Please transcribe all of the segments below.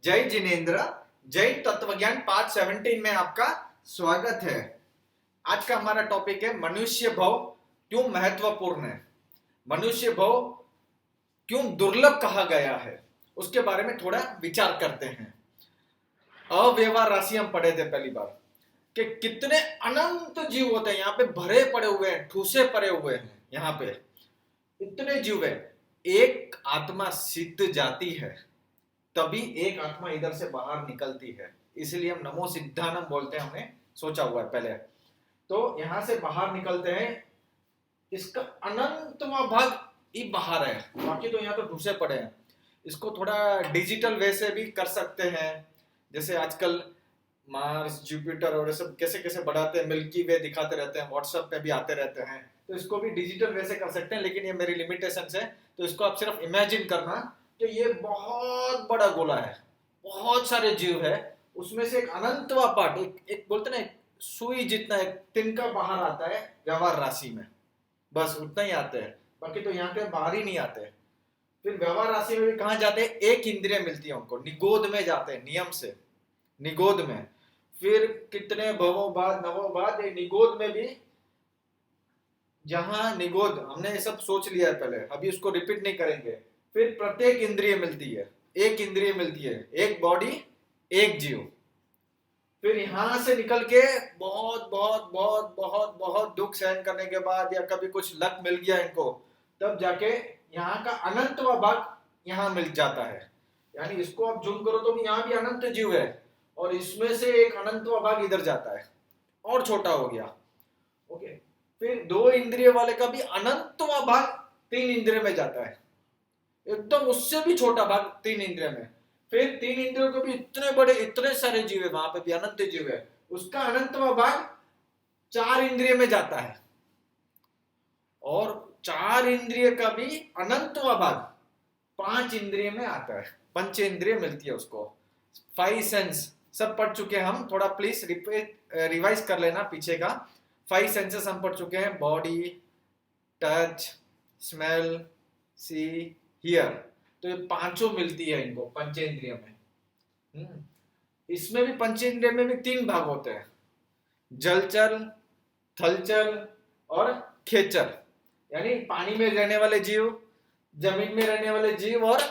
जय जिनेन्द्र। जय तत्वज्ञान पार्ट 17 में आपका स्वागत है। आज का हमारा टॉपिक है मनुष्य भव क्यों महत्वपूर्ण है, मनुष्य भव क्यों दुर्लभ कहा गया है, उसके बारे में थोड़ा विचार करते हैं। अव्यवहार राशि हम पढ़े थे पहली बार कि कितने अनंत जीव होते हैं, यहाँ पे भरे पड़े हुए हैं, ठूसे पड़े हुए हैं, यहाँ पे इतने जीव है। एक आत्मा सिद्ध जाती है तभी एक आत्मा इधर से बाहर निकलती है, इसलिए हम नमो सिद्धानम बोलते हैं, हमने सोचा हुआ है पहले। तो यहां से बाहर निकलते हैं, इसका अनंतवा भाग ही बाहर है, बाकी तो यहाँ तो ढूंसे पड़े हैं। इसको थोड़ा डिजिटल वे से भी कर सकते हैं, जैसे आजकल मार्स जुपिटर और सब कैसे कैसे बढ़ाते हैं, मिल्की वे दिखाते रहते हैं, व्हाट्सएप पे भी आते रहते हैं, तो इसको भी डिजिटल वे से कर सकते हैं। लेकिन ये मेरी लिमिटेशन है, तो इसको आप सिर्फ इमेजिन करना कि ये बहुत बड़ा गोला है, बहुत सारे जीव है, उसमें से एक अनंतवा पार्ट, एक बोलते ना, एक सुई जितना एक तिनका बाहर आता है व्यवहार राशि में, बस उतना ही आते हैं, बाकी तो यहाँ पे बाहर ही नहीं आते। फिर व्यवहार राशि में भी कहाँ जाते हैं, एक इंद्रिय मिलती है उनको, निगोद में जाते हैं, नियम से निगोद में। फिर कितने भवों बाद नवों बाद ये निगोद में भी, जहां निगोद हमने ये सब सोच लिया है पहले, अभी उसको रिपीट नहीं करेंगे। फिर प्रत्येक इंद्रिय मिलती है, एक इंद्रिय मिलती है, एक बॉडी एक जीव। फिर यहां से निकल के बहुत बहुत बहुत बहुत बहुत दुख सहन करने के बाद, या कभी कुछ लक मिल गया इनको, तब जाके यहाँ का अनंतवा भाग यहाँ मिल जाता है। यानी इसको आप जूम करो तो भी यहाँ भी अनंत जीव है, और इसमें से एक अनंतवा भाग इधर जाता है और छोटा हो गया। ओके, फिर दो इंद्रिय वाले का भी अनंतवा भाग तीन इंद्रिय में जाता है, एकदम उससे भी छोटा भाग तीन इंद्रिय में। फिर तीन इंद्रियों को भी इतने बड़े इतने सारे जीव है, वहां पे भी अनंत जीव है, उसका अनंतवा भाग चार इंद्रिय में जाता है, और चार इंद्रिय का भी अनंतवा भाग पांच इंद्रिय में आता है, पंच इंद्रिय मिलती है उसको। फाइव सेंस सब पढ़ चुके हैं हम, थोड़ा प्लीज रिवाइज कर लेना पीछे का। फाइव सेंसेस हम पढ़ चुके हैं, body, touch, smell, see, hear. तो ये पांचों मिलती है इनको पंचेंद्रिय में। इसमें भी पंचेंद्रिय में भी तीन भाग होते हैं, जलचर, थलचर और खेचर। यानी पानी में रहने वाले जीव, जमीन में रहने वाले जीव और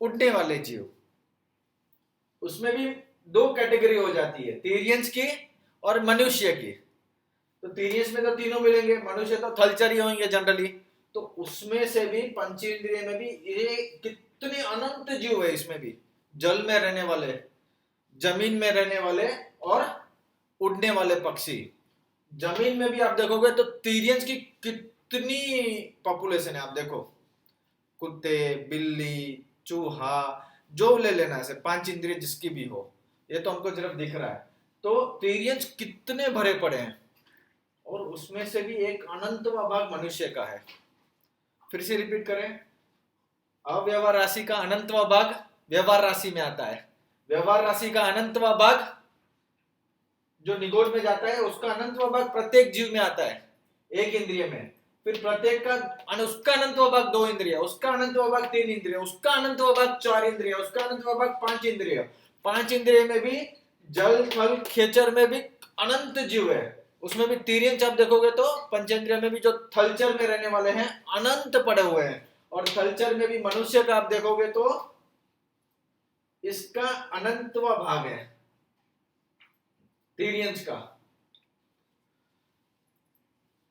उड़ने वाले जीव। उसमें भी दो कैटेगरी हो जाती है, तीरियंस की और मनुष्य की। तो तीरियंस में तो तीनों मिलेंगे, मनुष्य तो थलचर ही होंगे जनरली। तो उसमें से भी पंचेंद्रिय में भी ये कितने अनंत जीव है, इसमें भी जल में रहने वाले, जमीन में रहने वाले और उड़ने वाले पक्षी। जमीन में भी आप देखोगे तो तीरियंस की कितनी पॉपुलेशन है, आप देखो, कुत्ते, बिल्ली, चूहा, जो ले लेना है, पांच इंद्रिय जिसकी भी हो, ये तो हमको सिर्फ दिख रहा है। तो तीरियंस कितने भरे पड़े हैं, और उसमें से भी एक अनंतवा भाग मनुष्य का है। फिर से रिपीट करें, अव्यवहार राशि का अनंतवा भाग व्यवहार राशि में आता है, व्यवहार राशि का अनंतवा भाग जो निगोद में जाता है, उसका अनंतवा भाग प्रत्येक जीव में आता है एक इंद्रिय में। फिर प्रत्येक का उसका अनंतवा भाग दो इंद्रिय, उसका अनंतवा भाग तीन इंद्रिय, उसका अनंतवा भाग चार इंद्रिय, उसका अनंतवा भाग पांच इंद्रिय। पांच इंद्रिय में भी जल, थल, खेचर में भी अनंत जीव है। उसमें भी तीरियंस आप देखोगे तो पंचेंद्रिय में भी जो थलचर में रहने वाले हैं अनंत पड़े हुए हैं, और थलचर में भी मनुष्य का आप देखोगे तो इसका अनंतवा भाग है तीरियंस का,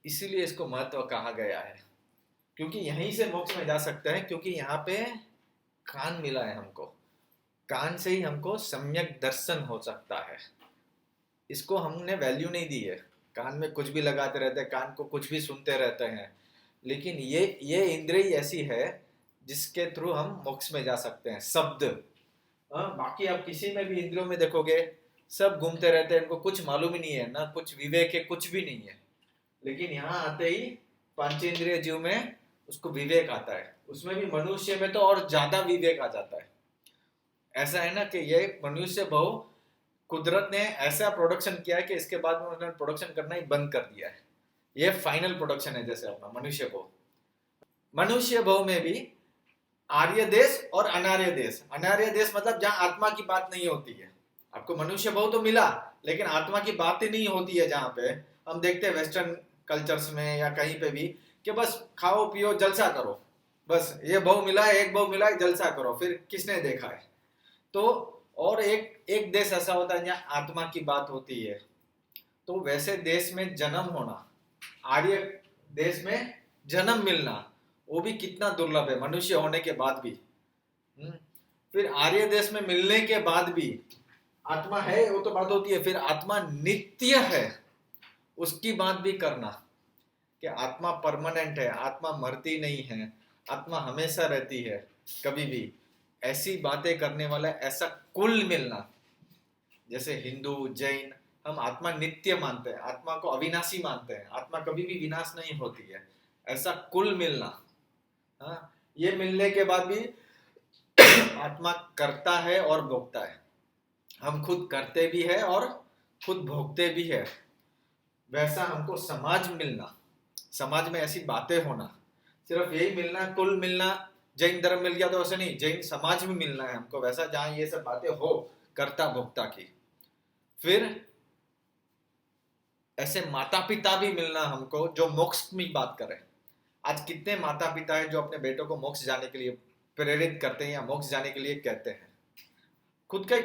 इसीलिए इसको महत्व कहा गया है। क्योंकि यहीं से मोक्ष में जा सकते हैं, क्योंकि यहाँ पे कान मिला है हमको, कान से ही हमको सम्यक दर्शन हो सकता है। इसको हमने वैल्यू नहीं दी है, कान में कुछ भी लगाते रहते हैं, कान को कुछ भी सुनते रहते हैं, लेकिन ये इंद्रिय ऐसी है जिसके थ्रू हम मोक्ष में जा सकते हैं। शब्द, बाकी आप किसी में भी इंद्रियों में देखोगे सब घूमते रहते हैं, इनको कुछ मालूम ही नहीं है, ना कुछ विवेक है, कुछ भी नहीं है। लेकिन यहाँ आते ही पंचेंद्रिय जीव में उसको विवेक आता है, उसमें भी मनुष्य में तो और ज्यादा विवेक आ जाता है। ऐसा है ना कि ये मनुष्य भव कुदरत ने ऐसा प्रोडक्शन किया है कि इसके बाद में उन्होंने प्रोडक्शन करना ही बंद कर दिया है। ये फाइनल प्रोडक्शन है, जैसे अपना मनुष्य भव। मनुष्य भव में भी आर्य देश और अनार्य देश। अनार्य देश मतलब जहां आत्मा की बात नहीं होती है। आपको मनुष्य बहु तो मिला, लेकिन आत्मा की बात ही नहीं होती है। जहां पे हम देखते हैं वेस्टर्न कल्चर्स में या कहीं पे भी कि बस खाओ पियो जलसा करो, बस ये बहु मिला है, एक बहु मिला है, जलसा करो, फिर किसने देखा है। तो और एक एक देश ऐसा होता है जहाँ आत्मा की बात होती है। तो वैसे देश में जन्म होना, आर्य देश में जन्म मिलना, वो भी कितना दुर्लभ है मनुष्य होने के बाद भी। फिर आर्य देश में मिलने के बाद भी आत्मा है, वो तो बात होती है। फिर आत्मा नित्य है, उसकी बात भी करना कि आत्मा परमानेंट है, आत्मा मरती नहीं है, आत्मा हमेशा रहती है कभी भी। ऐसी बातें करने वाला ऐसा कुल मिलना, जैसे हिंदू जैन हम आत्मा नित्य मानते हैं, आत्मा को अविनाशी मानते हैं, आत्मा कभी भी विनाश नहीं होती है, ऐसा कुल मिलना। हाँ, ये मिलने के बाद भी आत्मा करता है और भोगता है। हम खुद करते भी है और खुद भोगते भी है। वैसा हमको समाज मिलना, समाज में ऐसी बातें होना, सिर्फ यही मिलना, कुल मिलना। जैन धर्म मिल गया तो ऐसे नहीं, जैन समाज में मिलना है हमको वैसा, जहां ये सब बातें हो कर्ता भोक्ता की। फिर ऐसे माता पिता भी मिलना हमको जो मोक्ष में बात करें। आज कितने माता पिता हैं जो अपने बेटों को मोक्ष जाने के लिए प्रेरित करते हैं या मोक्ष जाने के लिए कहते हैं। खुद का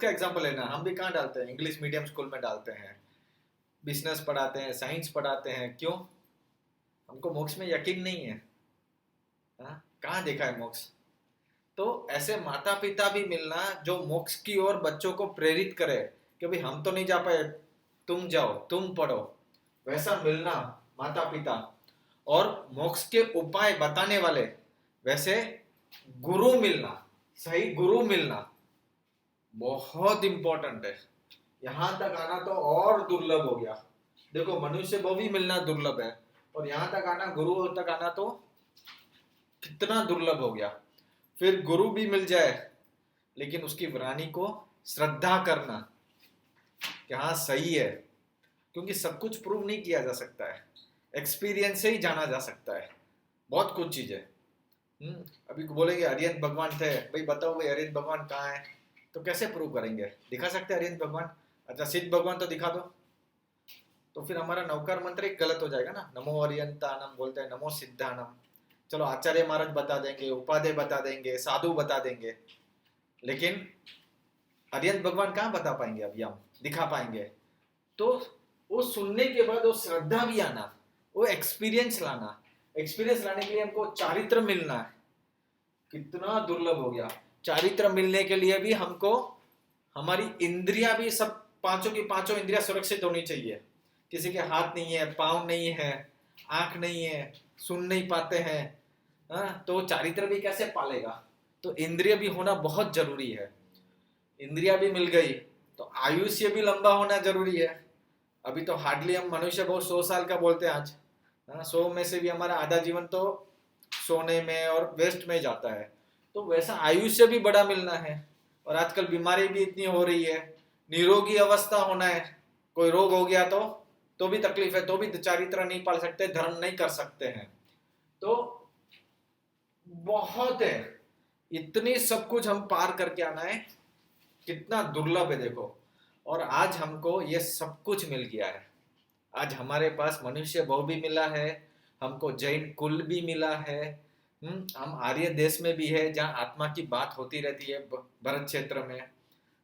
एग्जाम्पल लेना, हम भी कहाँ डालते हैं, इंग्लिश मीडियम स्कूल में डालते हैं, बिजनेस पढ़ाते हैं, साइंस पढ़ाते हैं। क्यों? हमको मोक्ष में यकीन नहीं है। कहाँ देखा है मोक्ष? तो ऐसे माता पिता भी मिलना जो मोक्ष की ओर बच्चों को प्रेरित करे कि भाई हम तो नहीं जा पाए, तुम जाओ, तुम पढ़ो, वैसा मिलना माता पिता। और मोक्ष के उपाय बताने वाले वैसे गुरु मिलना, सही गुरु मिलना बहुत इंपॉर्टेंट है। यहां तक आना तो और दुर्लभ हो गया। देखो मनुष्य को भी मिलना दुर्लभ है, और यहां तक आना, गुरु तक आना तो कितना दुर्लभ हो गया। फिर गुरु भी मिल जाए, लेकिन उसकी वाणी को श्रद्धा करना कि हाँ सही है, क्योंकि सब कुछ प्रूव नहीं किया जा सकता है, एक्सपीरियंस से ही जाना जा सकता है बहुत कुछ चीजें। अभी बोलेंगे अरिहंत भगवान थे, भाई बताओ भाई अरिहंत भगवान कहाँ है, तो कैसे प्रूव करेंगे? दिखा सकते हैं अरिहंत भगवान? अच्छा सिद्ध भगवान तो दिखा दो। तो फिर हमारा नवकार मंत्र एक गलत हो जाएगा ना, नमो अरिहंतानम बोलते हैं, नमो सिद्धानम। चलो आचार्य महाराज बता देंगे, उपाध्याय बता देंगे, साधु बता देंगे, लेकिन अरिहंत भगवान कहाँ बता पाएंगे, अभी हम दिखा पाएंगे? तो वो सुनने के बाद वो श्रद्धा भी आना, वो एक्सपीरियंस लाना, एक्सपीरियंस लाने के लिए हमको चारित्र मिलना है। कितना दुर्लभ हो गया। चारित्र मिलने के लिए भी हमको हमारी इंद्रियां भी, सब पांचों की पांचों इंद्रियां सुरक्षित होनी चाहिए। किसी के हाथ नहीं है, पांव नहीं है, आंख नहीं है, सुन नहीं पाते हैं, तो चारित्र भी कैसे पालेगा? तो इंद्रिय भी होना बहुत जरूरी है। इंद्रिया भी मिल गई तो आयुष्य भी लंबा होना जरूरी है। अभी तो हार्डली हम मनुष्य बहुत 100 साल का बोलते हैं आज। 100 में से भी हमारा आधा जीवन तो सोने में और वेस्ट में जाता है। तो वैसा आयुष्य भी बड़ा मिलना है। और आजकल बीमारी भी इतनी हो रही है, निरोगी अवस्था होना है। कोई रोग हो गया तो भी तकलीफ है, तो भी चारित्र नहीं पाल सकते, धर्म नहीं कर सकते हैं। तो बहुत है, इतनी सब कुछ हम पार करके आना है, कितना दुर्लभ है देखो। और आज हमको ये सब कुछ मिल गया है। आज हमारे पास मनुष्य बहु भी मिला है, हमको जैन कुल भी मिला है, हम आर्य देश में भी है जहाँ आत्मा की बात होती रहती है, भरत क्षेत्र में।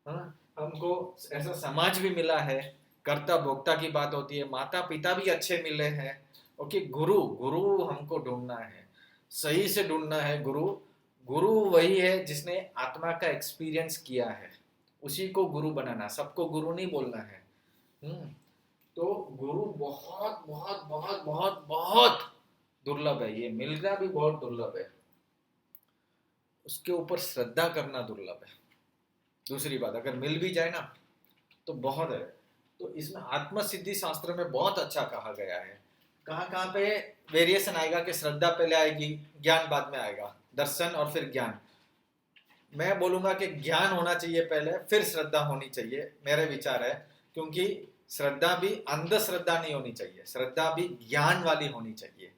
हमको ऐसा समाज भी मिला है, कर्ता भोक्ता की बात होती है, माता पिता भी अच्छे मिले हैं। ओके, गुरु गुरु हमको ढूंढना है, सही से ढूंढना है। गुरु गुरु वही है जिसने आत्मा का एक्सपीरियंस किया है, उसी को गुरु बनाना, सबको गुरु नहीं बोलना है। तो गुरु बहुत बहुत बहुत बहुत बहुत दुर्लभ है, ये मिलना भी बहुत दुर्लभ है, उसके ऊपर श्रद्धा करना दुर्लभ है। दूसरी बात, अगर मिल भी जाए ना तो बहुत है। तो इसमें आत्म सिद्धि शास्त्र में बहुत अच्छा कहा गया है। कहाँ कहाँ पे वेरिएशन आएगा कि श्रद्धा पहले आएगी, ज्ञान बाद में आएगा, दर्शन और फिर ज्ञान। मैं बोलूंगा कि ज्ञान होना चाहिए पहले, फिर श्रद्धा होनी चाहिए, मेरे विचार है। क्योंकि श्रद्धा भी अंधश्रद्धा नहीं होनी चाहिए, श्रद्धा भी ज्ञान वाली होनी चाहिए।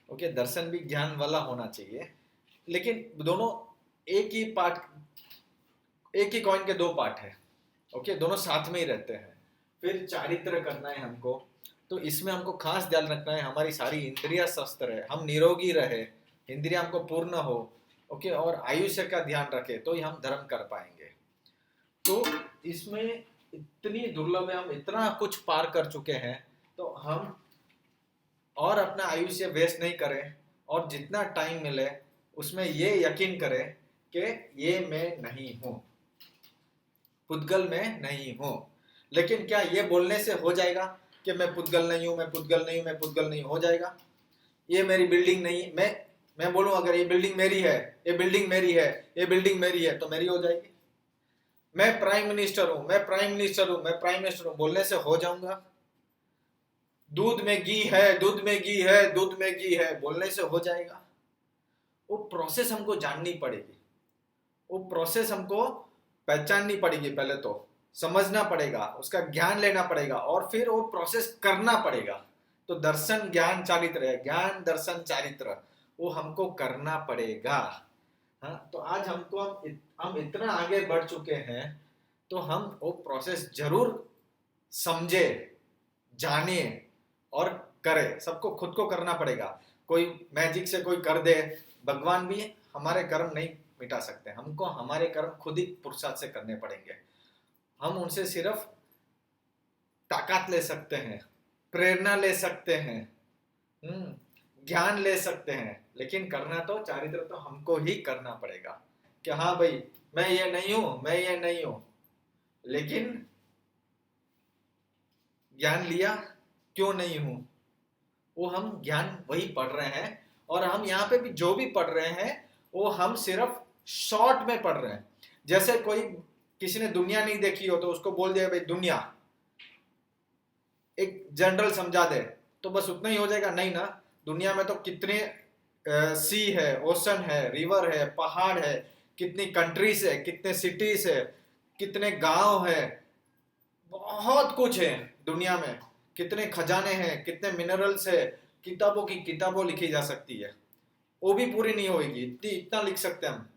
ओके, दर्शन भी ज्ञान वाला होना चाहिए। लेकिन दोनों एक ही पार्ट, एक ही कॉइन के दो पार्ट है। ओके, दोनों साथ में ही रहते हैं। फिर चारित्र करना है हमको, तो इसमें हमको खास ध्यान रखना है हमारी सारी इंद्रिया स्वस्थ रहे, हम निरोगी रहे, इंद्रिया हमको पूर्ण हो। ओके, और आयुष्य का ध्यान रखे तो ही हम धर्म कर पाएंगे। तो इसमें इतनी दुर्लभ है, हम इतना कुछ पार कर चुके हैं, तो हम और अपना आयुष्य वेस्ट नहीं करें, और जितना टाइम मिले उसमें ये यकीन करें कि ये मैं नहीं हूं, पुद्गल में नहीं हूं। लेकिन क्या ये बोलने से हो जाएगा कि मैं पुद्गल नहीं हूं, मैं पुद्गल नहीं हूं, मैं पुद्गल नहीं हूं? हो जाएगा? ये मेरी बिल्डिंग नहीं, मैं बोलूं अगर ये बिल्डिंग मेरी है, ये बिल्डिंग मेरी है, ये बिल्डिंग मेरी है, तो मेरी हो जाएगी। मैं प्राइम मिनिस्टर हूं, मैं प्राइम मिनिस्टर हूं, मैं प्राइम मिनिस्टर हूं, बोलने से हो जाऊंगा? दूध में घी है, दूध में घी है, दूध में घी है, बोलने से हो जाएगा? वो प्रोसेस हमको जाननी पड़ेगी, वो प्रोसेस हमको पहचाननी पड़ेगी, पहले तो समझना पड़ेगा, उसका ज्ञान लेना पड़ेगा, और फिर वो प्रोसेस करना पड़ेगा। तो दर्शन ज्ञान चारित्र है, ज्ञान दर्शन चारित्र, वो हमको करना पड़ेगा। हाँ, तो आज हमको हम इतना आगे बढ़ चुके हैं, तो हम वो प्रोसेस जरूर समझे, जाने और करे। सबको खुद को करना पड़ेगा, कोई मैजिक से कोई कर दे, भगवान भी हमारे कर्म नहीं मिटा सकते, हमको हमारे कर्म खुद ही पुरुषार्थ से करने पड़ेंगे। हम उनसे सिर्फ ताकत ले सकते हैं, प्रेरणा ले सकते हैं, ज्ञान ले सकते हैं, लेकिन करना तो चारित्र तो हमको ही करना पड़ेगा। कि हाँ भाई, मैं ये नहीं हूं, मैं ये नहीं हूं, लेकिन ज्ञान लिया क्यों नहीं हूं, वो हम ज्ञान वही पढ़ रहे हैं। और हम यहाँ पे भी जो भी पढ़ रहे हैं वो हम सिर्फ शॉर्ट में पढ़ रहे हैं। जैसे कोई किसी ने दुनिया नहीं देखी हो तो उसको बोल दिया भाई दुनिया, एक जनरल समझा दे, तो बस उतना ही हो जाएगा? नहीं ना, दुनिया में तो कितने सी है, ओशन है, रिवर है, पहाड़ है, कितनी कंट्रीज है, कितने सिटीज है, कितने गांव है, बहुत कुछ है दुनिया में, कितने खजाने हैं, कितने मिनरल्स है, किताबों की किताबों लिखी जा सकती है, वो भी पूरी नहीं होगी, इतना लिख सकते हैं हम।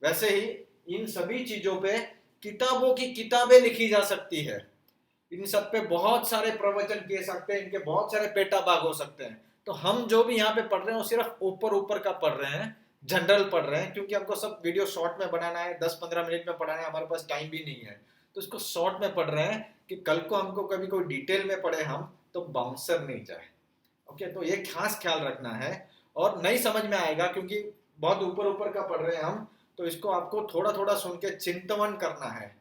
वैसे ही इन सभी चीजों पे किताबों की किताबें लिखी जा सकती है, इन सब पे बहुत सारे प्रवचन किए सकते हैं, इनके बहुत सारे पेटा भाग हो सकते हैं। तो हम जो भी यहाँ पे पढ़ रहे हैं वो सिर्फ ऊपर ऊपर का पढ़ रहे हैं, जनरल पढ़ रहे हैं, क्योंकि हमको सब वीडियो शॉर्ट में बनाना है, 10-15 मिनट में पढ़ाना है, हमारे पास टाइम भी नहीं है, तो इसको शॉर्ट में पढ़ रहे हैं कि कल को हमको कभी कोई डिटेल में पढ़े हम तो बाउंसर नहीं जाए। ओके, तो ये खास ख्याल रखना है, और नहीं समझ में आएगा क्योंकि बहुत ऊपर ऊपर का पढ़ रहे हैं हम, तो इसको आपको थोड़ा थोड़ा सुन के चिंतन करना है,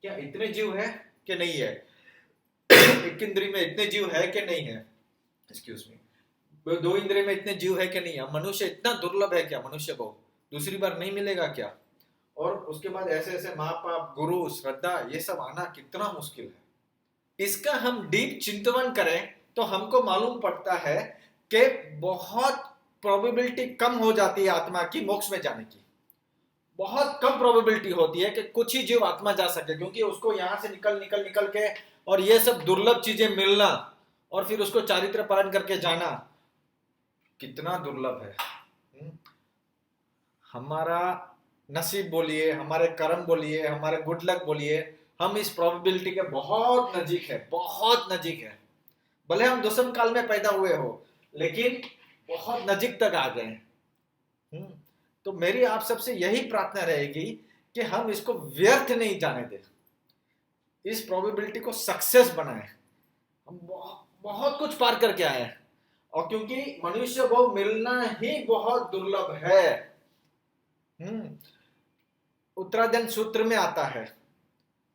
क्या इतने जीव है कि नहीं है, एक इंद्रिय में इतने जीव है कि नहीं है, एक्सक्यूज मी, दो इंद्रिय में इतने जीव है कि नहीं है, मनुष्य इतना दुर्लभ है क्या, मनुष्य को दूसरी बार नहीं मिलेगा क्या? और उसके बाद ऐसे ऐसे माँ बाप, गुरु, श्रद्धा, ये सब आना कितना मुश्किल है। इसका हम डीप चिंतन करें तो हमको मालूम पड़ता है कि बहुत प्रोबेबिलिटी कम हो जाती है आत्मा की मोक्ष में जाने की, बहुत कम प्रोबेबिलिटी होती है कि कुछ ही जीव आत्मा जा सके, क्योंकि उसको यहां से निकल के और ये सब दुर्लभ चीजें मिलना, और फिर उसको चारित्र पालन करके जाना कितना दुर्लभ है। हमारा नसीब बोलिए, हमारे कर्म बोलिए, हमारे गुड लक बोलिए, हम इस प्रोबेबिलिटी के बहुत नजीक है, बहुत नजीक है। भले हम दुष्म काल में पैदा हुए हो, लेकिन बहुत नजीक तक आ गए हैं। तो मेरी आप सबसे यही प्रार्थना रहेगी कि हम इसको व्यर्थ नहीं जाने दें, इस प्रोबेबिलिटी को सक्सेस बनाएं। हम बहुत कुछ पार करके आए हैं, और क्योंकि मनुष्य को मिलना ही बहुत दुर्लभ है। उत्तराधन सूत्र में आता है,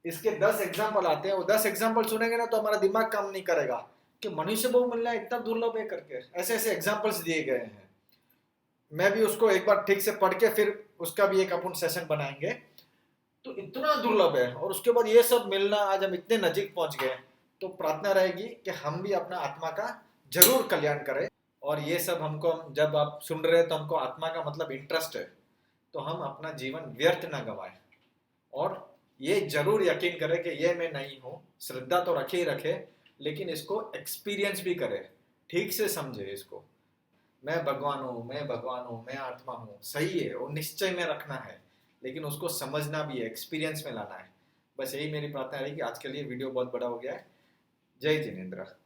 इसके 10 एग्जाम्पल आते हैं, वो 10 एग्जाम्पल सुनेंगे ना तो हमारा दिमाग काम नहीं करेगा कि मनुष्य को मिलना इतना दुर्लभ है करके, ऐसे ऐसे एग्जाम्पल्स दिए गए हैं। मैं भी उसको एक बार ठीक से पढ़ के फिर उसका भी एक अपन सेशन बनाएंगे। तो इतना दुर्लभ है, और उसके बाद ये सब मिलना, आज हम इतने नजीक पहुंच गए, तो प्रार्थना रहेगी कि हम भी अपना आत्मा का जरूर कल्याण करें। और ये सब हमको, जब आप सुन रहे हैं तो हमको आत्मा का मतलब इंटरेस्ट है, तो हम अपना जीवन व्यर्थ ना गवाएं, और ये जरूर यकीन करें कि ये मैं नहीं हूँ। श्रद्धा तो रखे ही रखे, लेकिन इसको एक्सपीरियंस भी करें, ठीक से समझे इसको। मैं भगवान हूँ, मैं भगवान हूँ, मैं आत्मा हूँ, सही है, वो निश्चय में रखना है, लेकिन उसको समझना भी है, एक्सपीरियंस में लाना है। बस यही मेरी प्रार्थना रही कि आज के लिए वीडियो बहुत बड़ा हो गया है। जय जिनेन्द्र।